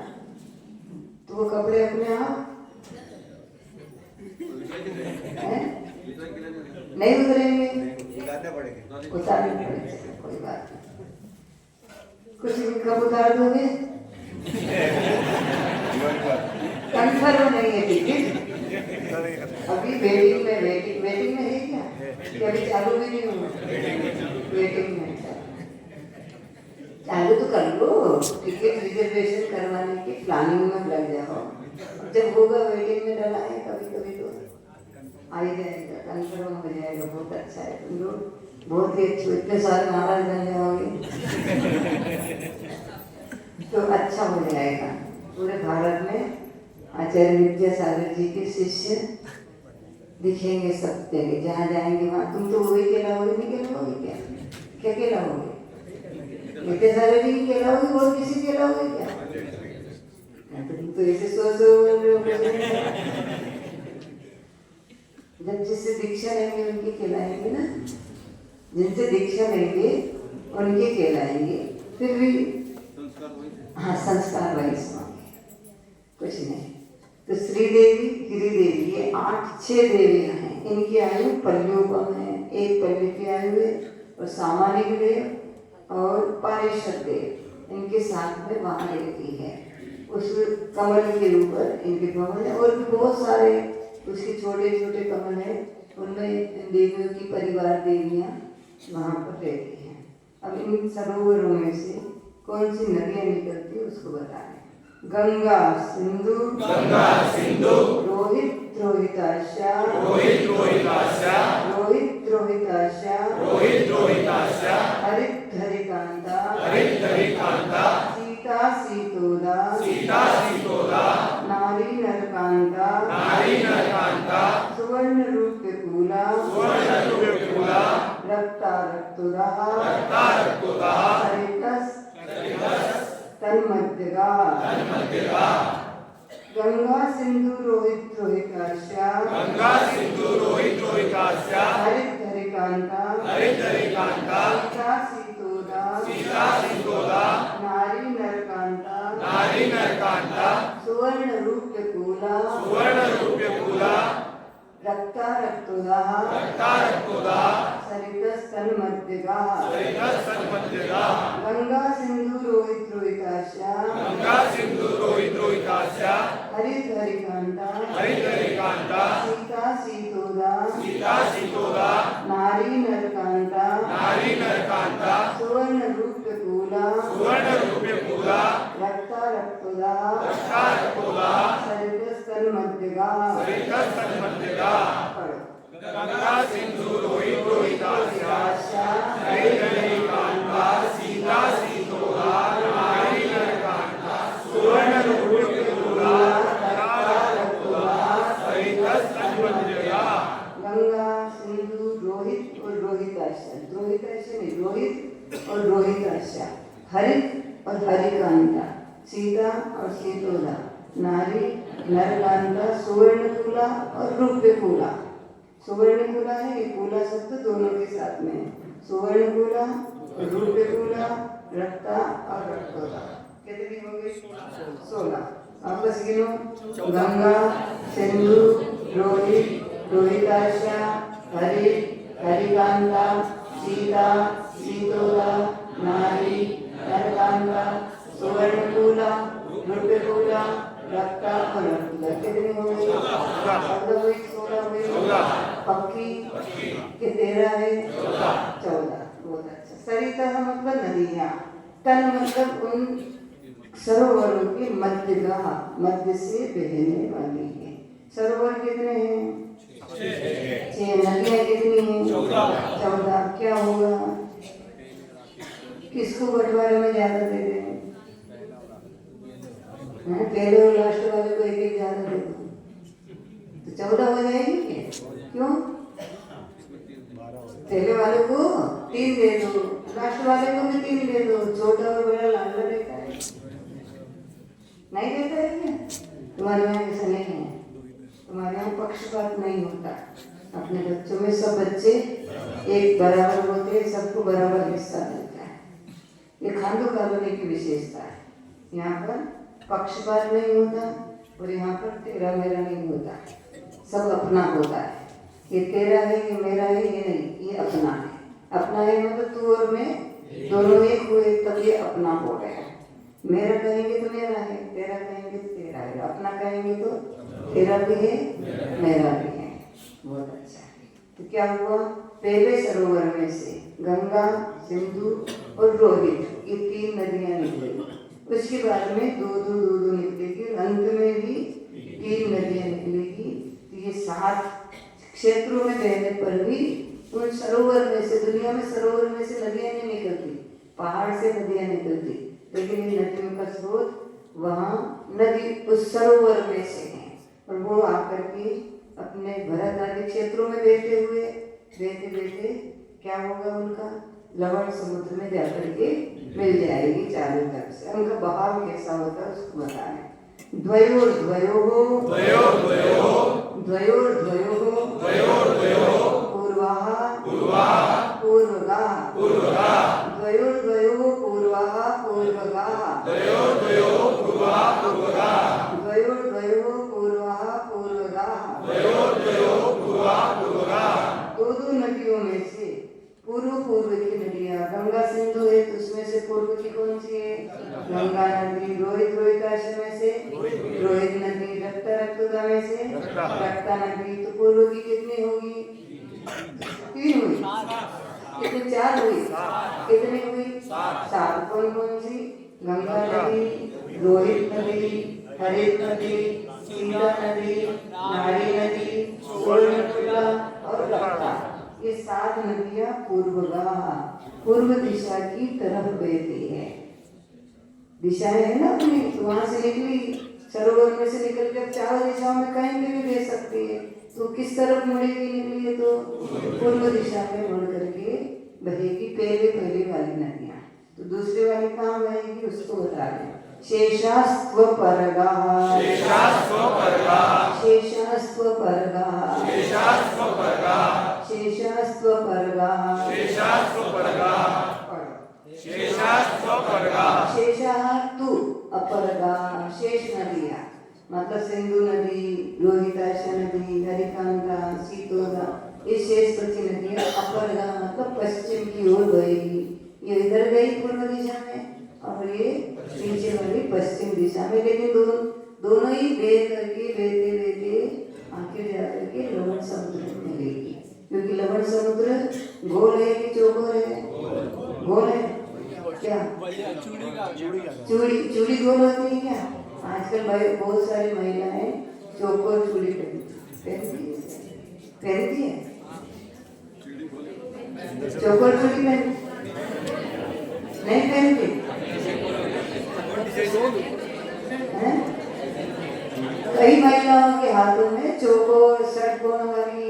तो वो कपड़े अपने आप नहीं उतरेंगे, उतारने पड़ेंगे। कोई बात नहीं, कुछ कब उतार दोगे? कंफर्म नहीं है टिकट अभी वेटिंग में है क्या? कि अभी चालू भी नहीं हुआ? वेटिंग में चालू तो कर लो। टिकट रिजर्वेशन करवाने की प्लानिंग में लग जाओ। जब होगा वेटिंग में डला है कभी तो आ ही जाएगा, कंफर्म हो जाएगा। बहुत अच्छा है, तुम लोग बहुत ही अच्छे, इतने सारे महाराज बन जाओगे तो अच्छा हो जाएगा। पूरे भारत में आचार्य विद्यासागर जी के शिष्य दिखेंगे सब जगह, जहाँ जाएंगे वहाँ। तुम तो वही कहलाओगे, नहीं कहलाओगे? क्या कहलाओगे? विद्यासागर जी की कहलाओगे और किसी कहलाओगे क्या? तुम तो ऐसे सोचो। जब जिससे दीक्षा लेंगे उनके कहलाएंगे ना, जिनसे दीक्षा लेंगे उनके कहलाएंगे। फिर भी हाँ संस्कार वही होंगे, कुछ नहीं। तो श्रीदेवी गिरी देवी ये 6 देवियां हैं। इनकी आयु पल्योपम है, एक पल्ली की आयु है। और सामानिक देव और पारेश्वर देव इनके साथ में वहाँ रहती है। उस कमल के ऊपर इनके कमल है और भी बहुत सारे उसके छोटे छोटे कमल हैं, उनमें देवियों की परिवार देवियाँ वहाँ पर रहती हैं। अब इन सरोवरों में से कौन सी नदियाँ निकलती है उसको बताएं। गंगा सिंधु रोहित रोहिताशा हरित हरिकांता सीता सीतोदा नारी नरकांता सुवर्ण रूप कूला रक्ता रक्तुदा हरितस तन्मध्यगा। गंगा सिंधु रोहित रोहिताशा हरित हरिकांता सीता सीतोदा नारी नरकांता सुवर्ण रूप कूला रक्ता रक्तुदा सरितस तन्मध्यगा। गंगा सिंधु रोहित रोहिताशा हरित हरिकांता सीता सीतोदा नारी नरकांता सुवर्ण रूप कूला रक्ता रक्तुदा सरितस तन्मध्यगा। गंगा सिंधु रोहित रोहिताशा हरित हरिकांता सीता सीतोदा नारी नरकांता सुवर्ण रूप कूला रक्ता रक्तुदा सरितस तन्मध्यगा। गंगा सिंधु रोहित और रोहिताशा, नहीं रोहित और रोहिताशा, हरित और हरिकांता, सीता और सीतोदा, नारी नरकांता, सुवर्णकूला और रूप्यकूला। सुवर्णकूला है, ये कूला शब्द दोनों के साथ में है। सुवर्णकूला, रूपकूला, रक्ता और रक्तोदा। कितनी हो गई? 16। वापस गिनो। गंगा, सिंधु, रोहित, रोहिताक्षा, हरि, हरिकांता, सीता, सीतोदा, नारी, नरकांता, सुवर्णकूला, रूपकूला, रक्ता और रक्तोदा। कितनी हो गई? 14 हुई, 16 हुई। पक्की के 13 है, 14। बहुत अच्छा। सरिता का मतलब नदियाँ, तन मतलब उन सरोवरों के मध्य से बहने वाली है। सरोवर कितने हैं? 6। नदियाँ कितनी हैं? 14। क्या होगा? किसको बंटवारे में ज्यादा दे दें? पहले और लास्ट वाले को एक ज्यादा दे दो तो 14 हो जाएगी क्या? क्यों? पहले वाले को 3 दे दो, लास्ट वाले को भी 3 दे दो। छोटा और बड़ा लाडला रहता है, नहीं रहता है क्या? तुम्हारे यहाँ ऐसा नहीं है। तुम्हारे यहाँ पक्षपात नहीं होता। अपने बच्चों में सब बच्चे एक बराबर होते हैं, सबको बराबर हिस्सा मिलता है। ये खांडू कॉलोनी की विशेषता है। यहाँ पर पक्षपात नहीं होता और यहाँ पर तेरा मेरा नहीं होता, सब अपना होता है। ये तेरा है, ये मेरा है, ये नहीं, ये अपना है। अपना है मतलब तू और मैं दोनों एक हुए तब ये अपना हो गया। मेरा कहेंगे तो मेरा है, तेरा कहेंगे तो तेरा है, अपना कहेंगे तो तेरा भी है, मेरा भी है। बहुत अच्छा। तो क्या हुआ? पहले सरोवर में से गंगा, सिंधु और रोहित, ये 3 नदियां निकली। उसके बाद में दो निकलेगी, अंत में भी 3 नदियां निकलेगी। तो ये 7 क्षेत्रों में बहने पर भी उन सरोवर में से, दुनिया में सरोवर में से नदियां नहीं निकलती, पहाड़ से नदियां निकलती, लेकिन इन नदियों का स्रोत वहाँ नदी उस सरोवर में से है। और वो आकर के अपने भरत आदि क्षेत्रों में बहते हुए बहते क्या होगा? उनका लवण समुद्र में जाकर के मिल जाएगी चारों तरफ से। उनका बहाव कैसा होता है उसको बताएं। द्वयोर्द्वयोः पूर्वाः पूर्वगाः द्वयोर्द्वयोः पूर्वाः पूर्वगाः दो नदियों में से पूर्व की नदियाँ, गंगा सिंधु है तो उसमें से पूर्व की कौन सी है? गंगा नदी। रोहिताक्ष में से रोहित नदी। रक्तोदा में से रक्ता नदी। तो पूर्व की कितनी होगी? 3 हुई। कितनी? 4 हुई। कितनी हुई? 7। कौन कौन सी? गंगा नदी, रोहित नदी, हरित नदी, सीता नदी, नारी नदी, सुवर्णकूला और रक्ता। ये 7 नदियां पूर्व दिशा की तरफ बहती है। दिशाएं है ना अपनी, तो वहां से निकली, सरोवर में से निकल कर चारों दिशाओं में कहीं भी बह सकती है। तो किस तरफ मुड़ेगी? निकली है तो पूर्व दिशा में मुड़ करके बहेगी पहले वाली नदियां। तो दूसरी वाली कहाँ बहेगी उसको बता दें। शेषास्त्वपरगाः शेषाः तु अपरगाः। शेष नदियाँ मतलब सिंधु नदी, रोहिताक्ष नदी, हरिकांता, सीतोदा, ये शेष बची नदियाँ अपरगाः मतलब पश्चिम की ओर बहेगी। ये इधर गई पूर्व दिशा में और ये नीचे वाली पश्चिम दिशा में, लेकिन दोनों ही बह करके बहते आखिर जाकर के लवण समुद्र में मिलेगी। क्योंकि लवण समुद्र गोल है कि चौकोर है? गोल है। क्या चूड़ी गोल होती है क्या? आजकल बहुत सारी महिलाएं चौकोर चूड़ी पहनती है। चौकोर चूड़ी नहीं पहनती। कई महिलाओं के हाथों में चौकोर 60 कोण वाली,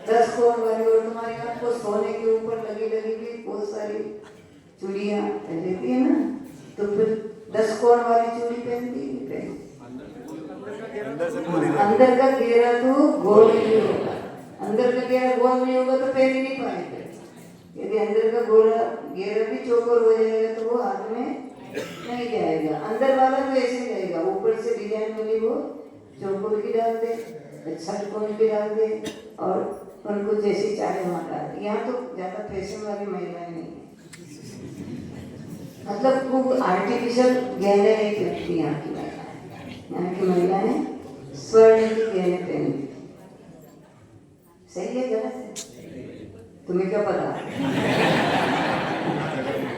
10 कोण वाली, और तुम्हारे हाथ को सोने के ऊपर लगी भी बहुत सारी चूड़ियाँ पहनती है ना। तो फिर 10 कोण वाली चूड़ी पहनती है। अंदर का घेरा तो गोल ही होगा, अंदर का घेरा गोल नहीं होगा तो पहन ही नहीं पाएंगे। यदि अंदर का गोला घेरा भी चौकोर हो जाएगा तो वो हाथ में नहीं जाएगा। अंदर वाला तो ऐसे ही रहेगा, ऊपर से डिजाइन बनी वो चौकोर की डाल दे, छठ कोण की डाल दे और उनको जैसी चाहे वहाँ डाल दे। यहाँ तो ज्यादा फैशन वाली महिलाएं नहीं है, मतलब खूब आर्टिफिशियल गहने नहीं पहनती यहाँ की महिलाएं। यहाँ की महिलाएं स्वर्ण के गहने पहनती। सही है गलत है? तुम्हें क्या पता?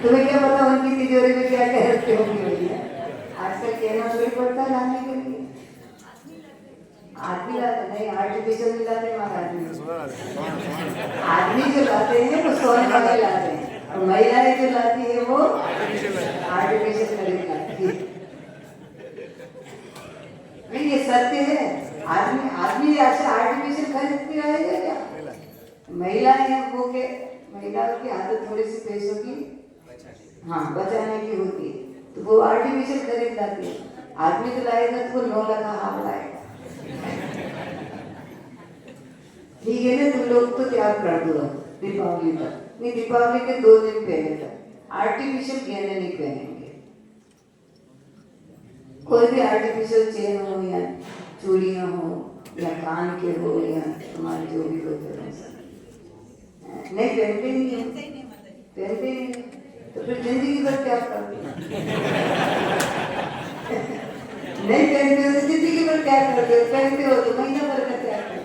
तुम्हें क्या पता उनकी तिजोरी में क्या क्या रखते होंगे भैया? आजकल कहना थोड़ी पड़ता है लाने के लिए। आदमी लाते नहीं, आर्टिफिशियल नहीं लाते महाराज। आदमी जो लाते हैं वो स्वर्ण वाले लाते हैं, और महिलाएं जो लाती है वो आर्टिफिशियल खरीद लाती है। नहीं, ये सत्य है। आदमी ऐसे आर्टिफिशियल खरीदती रहेगा क्या? महिलाएं वो के महिलाओं की आदत थोड़ी सी पैसों की बचाने की होती है, तो वो आर्टिफिशियल खरीद लाती है। आदमी तो लाएगा तो वो 9 लाख का हाथ लाएगा। ठीक है ना, तुम लोग तो त्याग कर दो दीपावली तक। नहीं, दीपावली के 2 दिन पहले तक आर्टिफिशियल गहने नहीं पहनेंगे। कोई भी आर्टिफिशियल चेन हो या चूड़ियां हो या कान के हो या तुम्हारे जो भी होते हैं नहीं पहनते ही नहीं, पहनते ही नहीं। तो फिर जिंदगी भर क्या करते? नहीं पहनते हो तो जिंदगी भर क्या करते हो? पहनते हो तो महीना भर का क्या करते हो?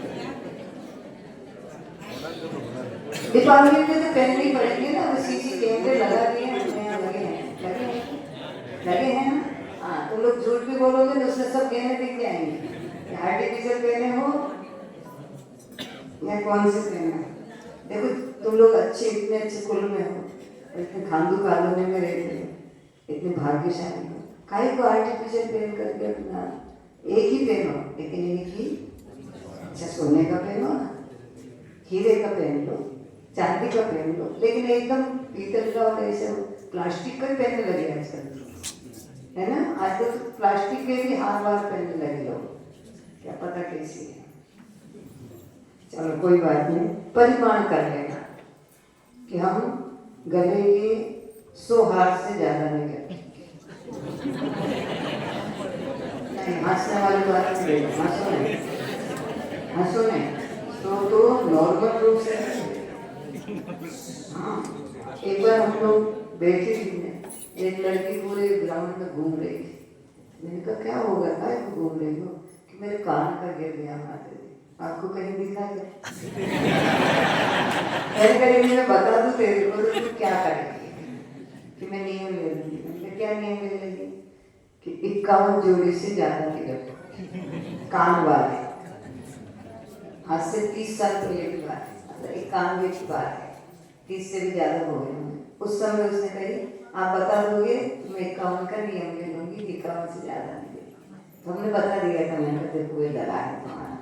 दीपावली में तो पहनने ही पड़ेंगे ना, वो सीसी कैमरे लगा दिए हैं, लगे हैं ना। हाँ, तुम लोग झूठ भी बोलोगे तो उसमें सब गहने दिख जाएंगे। आर्टिफिशियल पहने हो या कौन से पहने? देखो तुम लोग इतने अच्छे कुल में हो, इतने खांदू कॉलोनी में रहते हो, इतने भाग्यशाली हो। काहे को आर्टिफिशियल पहन करके अपना एक ही पहनो, लेकिन एक ही अच्छा सोने का पहनो ना, हीरे का पहन लो, चांदी का पहन लो, लेकिन एकदम पीतल का और ऐसे प्लास्टिक का पहनने लगे आजकल, है ना। आजकल तो प्लास्टिक के भी हार वार पहनने लगे लोग, क्या पता कैसी है। चलो कोई बात नहीं, परिमाण कर लेना कि हम गले के 100 हार से ज्यादा नहीं करते। नहीं, हंसने वाली बात नहीं, हंसो नहीं तो नॉर्मल रूप से। हाँ, एक बार हम लोग बैठे थे, एक लड़की पूरे ग्राउंड में घूम रही थी। मैंने कहा क्या होगा, क्या घूम रही हो? कि मेरे कान का गिर गया माते, आपको कहीं दिखा क्या? मैं बता दूं तेरे को तो तू क्या करेगी? कि मैं नियम ले लूंगी। क्या नियम ले लेगी? कि 51 जोड़ी से ज्यादा नहीं रखो कान वाले। आज से 30 साल पहले की बात है, मतलब 91 की बात है, 30 से भी ज्यादा हो गए होंगे। उस समय उसने कही आप बता दोगे तो मैं 51 का नियम ले लूंगी, 51 से ज्यादा नहीं लेगी। तो हमने बता दिया था, मैंने कहते हुए डरा है तुम्हारा।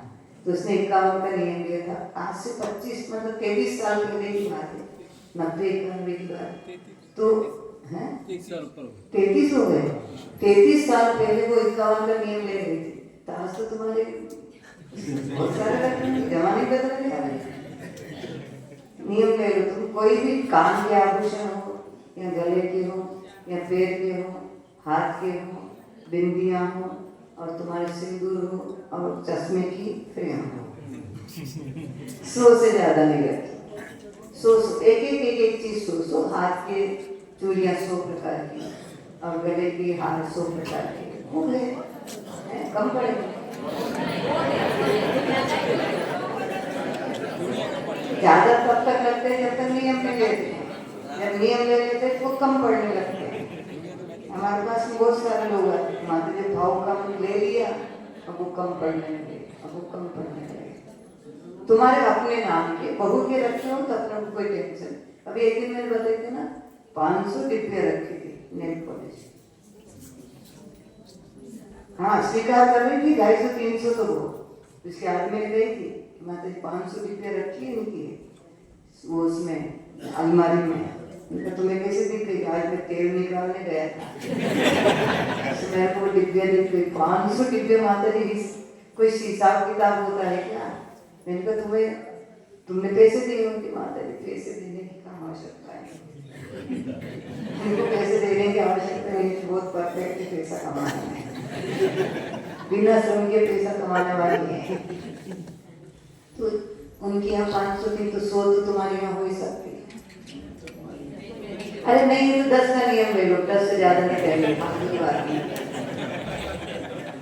तो उसने 51 का नियम लिया था। आज से 25 मतलब 23 साल पहले की बात है, 90-91 की बात। तो 33 हो गए, 33 साल पहले वो 51 का नियम ले रही थी। तो आज तो तुम्हारे बहुत सारे जमाने बदल गया। नियम ले लो तुम, कोई भी कान के आभूषण हो या गले के हो या पैर के हो, हाथ के हो, बिंदियां हो और तुम्हारे सिंदूर हो और चश्मे की फ्रेम हो, 100 से ज्यादा नहीं रखी। 100 एक चीज 100, हाथ के चूड़ियां 100 प्रकार की और गले के हार 100 प्रकार के हो गए, कम पड़ेगा। ज्यादा तब तक लगते हैं जब तक नियम नहीं लेते। जब नियम ले लेते तो कम पड़ने लगते हैं। हमारे पास बहुत सारे लोग हैं, माता जी भाव कम ले लिया, अब वो कम पड़ने लगे, अब वो कम पड़ने लगे। तुम्हारे अपने नाम के बहू के रखे हो तो अपने को कोई टेंशन। अभी एक दिन मैंने बताई थी ना, 500 डिब्बे रखी थी नेल पॉलिश। हाँ, स्वीकार कर रही थी 250-300 तो वो उसके आदमी ने गई थी, माता जी 500 डिब्बे रखी है इनकी वो उसमें अलमारी में। उनका तुम्हें कैसे दिख गई? आज मैं तेल निकालने गया था, मैं वो डिब्बे दिख गई, 500 डिब्बे। माता जी कोई हिसाब किताब होता है क्या? मैंने कहा तुम्हें तुमने पैसे दिए उनकी माता जी, पैसे देने की क्या आवश्यकता है? उनको पैसे देने की आवश्यकता नहीं, बहुत परफेक्ट पैसा कमाना है, बिना श्रम के पैसा कमाने वाली है। तो उनके यहाँ 500 थी तो 100 तो तुम्हारे यहाँ हो ही सकती है। अरे नहीं तो 10 का नियम ले लो, 10 से ज्यादा नहीं करेंगे,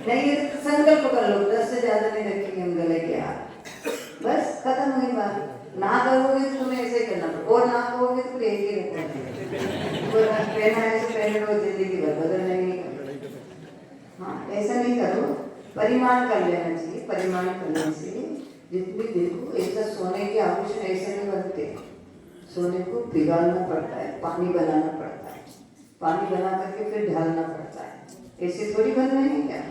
नहीं तो संकल्प कर लो 10 से ज्यादा नहीं रखेंगे हम गले के हाथ, बस खत्म हुई बात। ना करोगे तो तुम्हें ऐसे ही करना पड़ेगा, और ना करोगे तो एक ही रखना पहना है तो पहले लो, जिंदगी भर बदल नहीं। हाँ ऐसा नहीं करो, परिमाण कर लेना चाहिए। परिमाण करने से जितनी देखो, ऐसा सोने के आभूषण ऐसे नहीं बनते, सोने को पिघालना पड़ता है, पानी बनाना पड़ता है, पानी बना करके फिर ढालना पड़ता है, ऐसे थोड़ी बन रहे हैं क्या?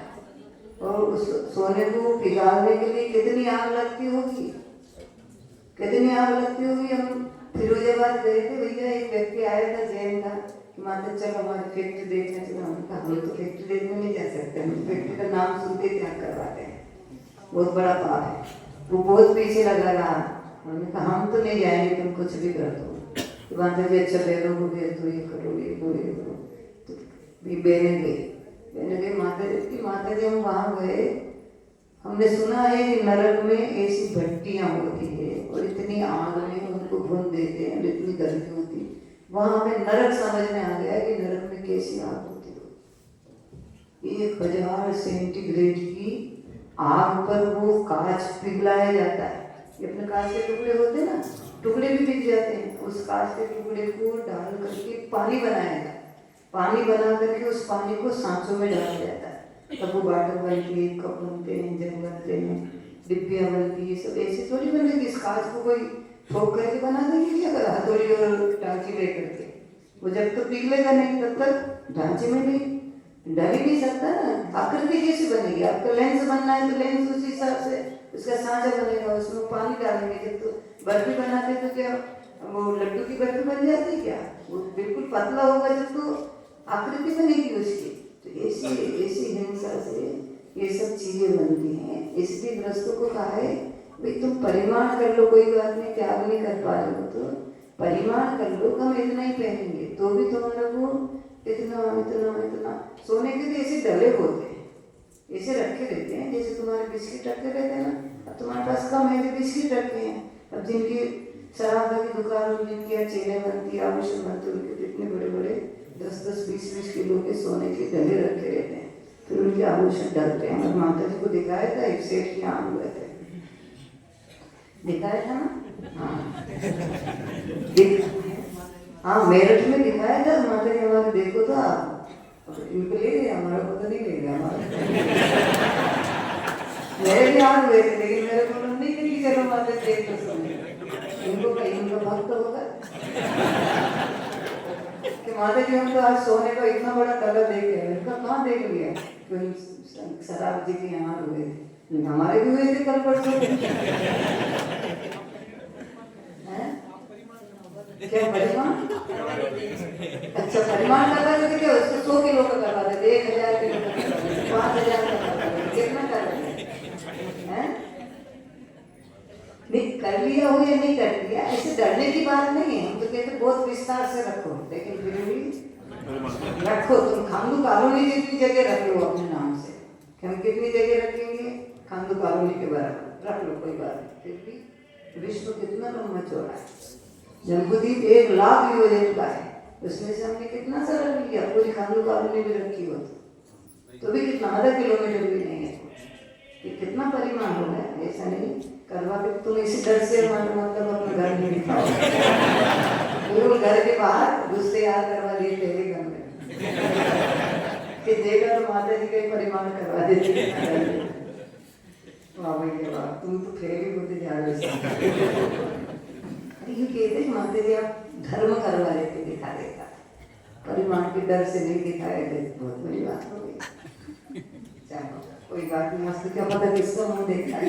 और उस सोने को पिघालने के लिए कितनी आग लगती होगी, कितनी आग लगती होगी। हम फिरोजाबाद गए थे, भैया एक व्यक्ति आया था जैन का, कि माता चल हमारी फैक्ट्री देखना चाहिए। हमने कहा हम तो फैक्ट्री देखने नहीं जा सकते, हम फैक्ट्री का नाम सुनते त्याग करवाते हैं, बहुत बड़ा पाप है। वो बहुत पीछे लगा रहा, हमने कहा हम तो नहीं जाएंगे, तुम कुछ भी कर दो। तो माता जी अच्छा बैरों को भेज दो, ये करो ये करो ये करो। तो बहने गई माता जी हम वहाँ गए, हमने सुना है कि नरक में ऐसी भट्टियाँ होती है और इतनी आग में उनको भून देते हैं, इतनी गर्मी होती है। वहाँ हमें नरक समझ में आ गया कि नरक में कैसी आग होती है। 1000 सेंटीग्रेड की आग पर वो कांच पिघलाया जाता है। ये अपने कांच के टुकड़े होते हैं ना, टुकड़े भी पिघल जाते हैं। उस कांच के टुकड़े को डाल करके पानी बनाया जाता है, पानी बना करके उस पानी को सांचों में डाला जाता है, तब वो बाटल बनती है, कप बनते हैं, जग बनते हैं, डिब्बियाँ बनती है। सब ऐसे थोड़ी बनेगी, इस कांच को कोई ठोक करके बना देंगे क्या, अगर हथौड़ी और टांची ले करके? वो जब तो पिघलेगा नहीं तब तक ढांचे में नहीं डर ही नहीं सकता ना। आकृति कैसे बनेगी? आपका लेंस बनना है तो लेंस उस हिसाब से उसका सांचा बनेगा, उसमें पानी डालेंगे। जब तो बर्फी बनाते तो क्या वो लड्डू की बर्फी बन जाती है क्या? वो बिल्कुल पतला होगा जब तो आकृति बनेगी उसकी। तो ऐसी हिंसा से ये सब चीजें बनती हैं। इसलिए ग्रस्तों को कहा है भाई तुम परिमाण कर लो, कोई बात नहीं, त्याग नहीं कर पा रहे हो तो परिमाण कर लो, हम इतना ही पहनेंगे तो भी तुम्हारा वो इतना इतना इतना। सोने के तो ऐसे डले होते हैं, ऐसे रखे रहते हैं जैसे तुम्हारे बिस्किट रखे रहते हैं ना। अब तुम्हारे पास कम है तो बिस्किट रखे हैं। अब जिनकी शराब की दुकान, जिनकी चेनें बनती है, आभूषण बनते, उनके इतने बड़े बड़े 10-10, 20-20 किलो के सोने के डले रखे रहते हैं, फिर उनके आभूषण डलते हैं। और माता जी को दिखाया था, एक सेठ के यहाँ हुए थे, दिखाया था ना। हाँ मेरठ में दिखाया था। माता जी हमारे देखो तो आप इनको ले गए, हमारा को तो नहीं ले गया। हमारा मेरे भी हाथ हुए थे, लेकिन मेरे को नहीं कि चलो माता जी देख लो, इनको इनका भक्त होगा कि माता जी हम तो आज सोने का इतना बड़ा डला देख गए। उनका कहाँ देख लिया? शराब जी के यहाँ हुए थे, हमारे भी हुए थे कल परसों। क्या परिमाण? अच्छा परिमाण करवा देते क्या? उसको 100 किलो का करवा देते, 1000 किलो का, 5000 का करवा देते, कितना कर रहे हैं? नहीं कर लिया हो या नहीं कर लिया, ऐसे डरने की बात नहीं है। हम तो कहते बहुत विस्तार से रखो, लेकिन फिर भी रखो। तुम खांडू कॉलोनी जितनी जगह रख लो अपने नाम से, कि हम कितनी जगह रखेंगे? खांडू कॉलोनी के बराबर रख लो, कोई बात नहीं। फिर भी विश्व कितना लंबा चौड़ा है। जम्बूद्वीप 1 लाख योजन का है, उसमें से हमने कितना सारा लिया? पूरी खांडू कॉलोनी भी रखी हो तो भी कितना, आधा किलोमीटर भी नहीं है। ये कितना परिमाण हो गया? ऐसा नहीं करवा के तुम इसी डर से मतलब अपना घर नहीं दिखाओ, बिल्कुल घर के बाहर दूसरे याद करवा दिए पहले घर में कि देखा तो माता जी का परिमाण करवा देते। वाह भैया वाह, तुम तो फेरी होते जा रहे हो। ये कहते माता जी आप धर्म करवा देते, दिखा देता, परिमाण के डर से नहीं दिखाया गया। बहुत बड़ी बात हो गई। चलो कोई बात नहीं, मस्त क्या पता किसका मुंह देखा है।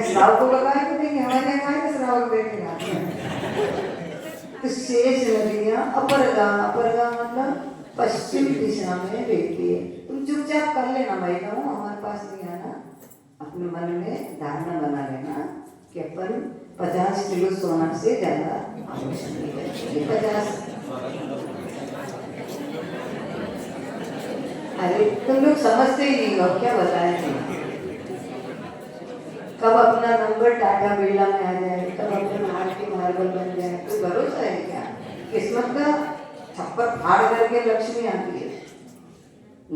श्राव को लगाए तो देंगे, हमारे यहाँ का श्राव देखेगा। तो शेष नदियाँ अपरगा, अपरगा मतलब पश्चिम दिशा में बहती है। तुम चुपचाप कर लेना भाई, हमारे पास नहीं आना। अपने मन में धारणा बना लेना कि अपन 50 किलो सोना से ज्यादा आभूषण नहीं करेंगे। 50 अरे तुम लोग समझते ही नहीं हो क्या बताएं। कब अपना नंबर टाटा बिरला में आ जाए, कब अपने हार की मार्बल बन जाए, कोई भरोसा है क्या? किस्मत का छप्पर फाड़ करके लक्ष्मी आती है।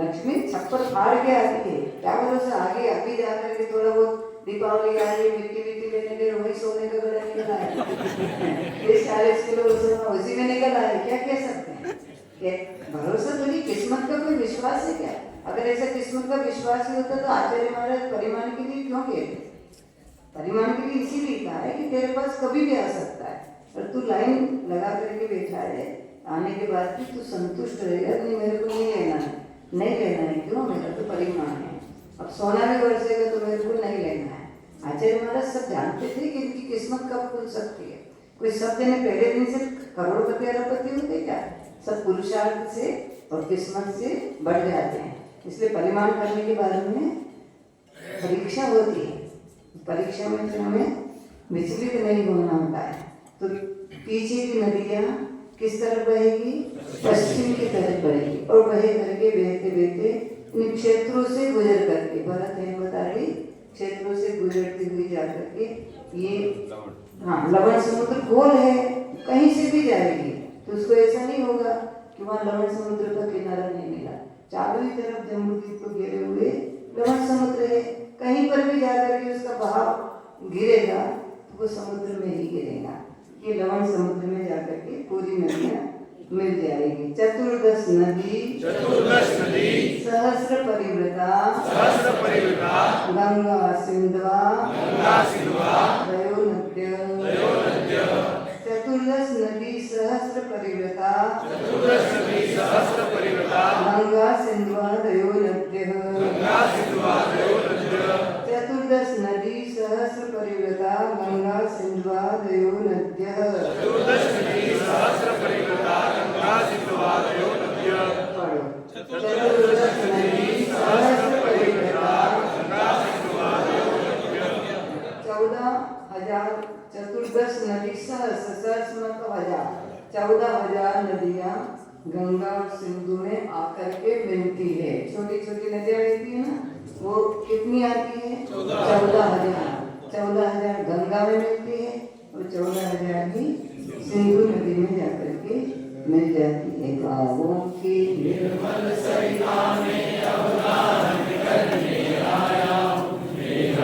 लक्ष्मी छप्पर फाड़ के आती है, क्या भरोसा आगे अभी जाकर के थोड़ा बहुत दीपावली आ रही, मिट्टी मिट्टी लेने के वही सोने का गला निकल आए, 40 किलो सोना उसी में निकल आए, क्या कह सकते हैं? भरोसा तो नहीं, किस्मत का कोई विश्वास है क्या? अगर ऐसा किस्मत का विश्वास ही होता तो आचार्य महाराज परिमाण के लिए क्यों कहते? परिमाण के लिए इसीलिए कहा है कि तेरे पास कभी भी आ सकता है, और तू लाइन लगा करके बैठा है, आने के बाद भी तू संतुष्ट रहेगा, नहीं मेरे को नहीं लेना है, नहीं लेना है, क्यों? मेरा तो परिमाण है। अब सोना भी बरसेगा तो मेरे को नहीं लेना है। आचार्य महाराज सब जानते थे कि इनकी किस्मत कब खुल सकती है। कोई सब दिन पहले दिन से करोड़पति अरबपति होते क्या? सब पुरुषार्थ से और किस्मत से बढ़ जाते हैं। इसलिए परिमाण करने के बारे में परीक्षा होती है। परीक्षा में फिर हमें विचलित नहीं होना होता है। तो पीछे की नदियाँ किस तरफ बहेगी? पश्चिम की तरफ बहेगी, और बहे करके बहते बहते इन क्षेत्रों से गुजर करके, भरत है बता रही, क्षेत्रों से गुजरती हुई जाकर के ये लवण समुद्र गोल है, कहीं से भी जाएगी। तो उसको ऐसा नहीं होगा कि वहाँ लवण समुद्र का किनारा नहीं मिला। चारों ही तरफ जम्बूद्वीप को घेरे हुए लवण समुद्र है, कहीं पर भी जाकर के उसका बहाव गिरेगा तो वो समुद्र में ही गिरेगा। ये लवण समुद्र में जाकर के पूरी नदियाँ मिल जाएगी। चतुर्दश नदी सहस्र परिवृता गंगा सिंधवा दयो नद्य। चतुर्दश नदी सहस्र परिवृता गंगा सिंधवा दयो नद्य। चतुर्दश नदी सहस्र परिवृता गंगा सिंधवा दयो नद्य। पढ़ो। चतुर्दश नदी सहस्र परिवृता 14,000 चतुर्दश नदी सहस्र मतलब 1000, 14,000 नदियाँ गंगा और सिंधु में आकर के मिलती है। छोटी छोटी नदियाँ मिलती है ना, वो कितनी आती है? 14,000। 14,000 गंगा में मिलती है और 14,000 भी सिंधु नदी में जाकर के मिल जाती है। गाँवों की निर्मल